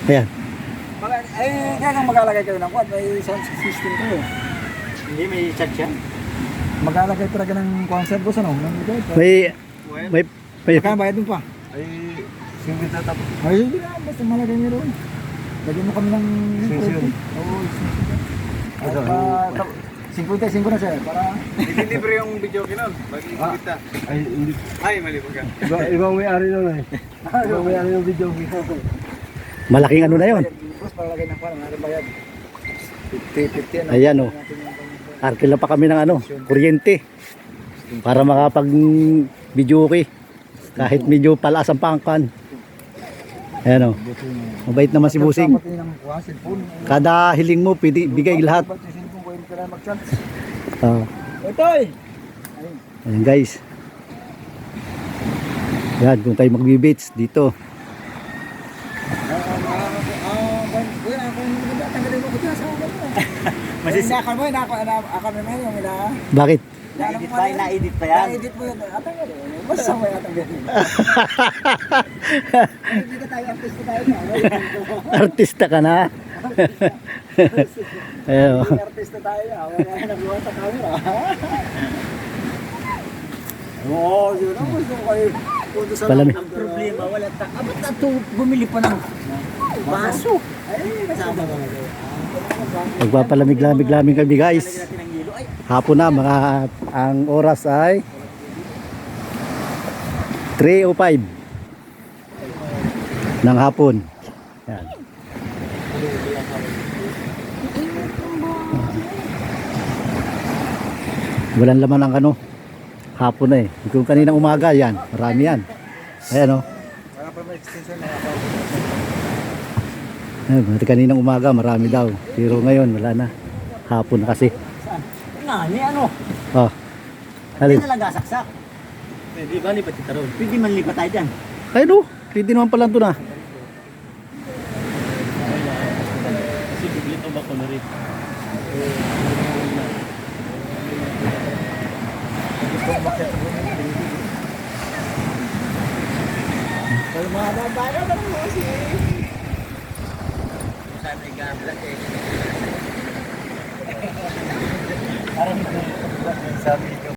Ayan. Kaya kang maglalagay kayo ng quad, may sound system kayo. Hindi, may chat yan. Maglalagay talaga ng concert ko sa no? May Kaya bayad mo pa. Ay, singgit na tapos. Ay, hindi na, basta malagay niyo roon. Lagyan mo kami ng... Sisyon. Oo, sisyon. 55 na siya, para... Hindi libre yung video kinon. Bagay kita. Ay, hindi. Ay, mali po ka. Ibang may-ari nun eh. Ibang may-ari ng video. malaking ano na yun. Tapos palagay ng kwan, ano bayad? 50, ano? Ayan o. Arkila pa kami ng ano, kuryente. Para makapag video okay. Kahit medyo palaas ang pangkan. Ayan o. Mabait naman si Busing. Dapat yun ang kuha, cellphone. Kada hiling mo, pwede, bigay lahat. Dapat yung cellphone ko, hindi ka na mag-chat. Itoy! Ayan guys. Yan, kung tayo mag-beach dito. Masisakal mo, akal mo yung ina. Bakit? Na-edit pa yan. Na-edit mo yun. Atanggalin. Basta mo atanggalin. Hindi ka tayo, artista tayo na. Artista ka na. Ayan o. Artista tayo na. Wala na nagawa sa camera. Oo, yun ang gusto ko kayo. Punto sa Palamig. ang problema, wala ta. Ba't na ito bumili pa ng baso? Ay, kasama ka na. Magpapalamig-lamig kami guys. Hapon na, ang oras ay 3:05 ng hapon. Yan. Walang laman ang ano. Hapon na eh. Kung kaninang umaga yan, marami yan. Ayan o. Wala pa may extension na Ayan, kaninang umaga marami daw. Pero ngayon wala na. Hapon na kasi. Nga, ni ano? Oh. Halin. Hindi talaga saksak. Pwede ba lipat kita ron? Pwede man lipat tayo dyan. Ay no, pwede naman pala ito na. Kasi dito ba ko na rin? Kalmada tayo na mo si. Saan ay gabla eh. Parang sa video.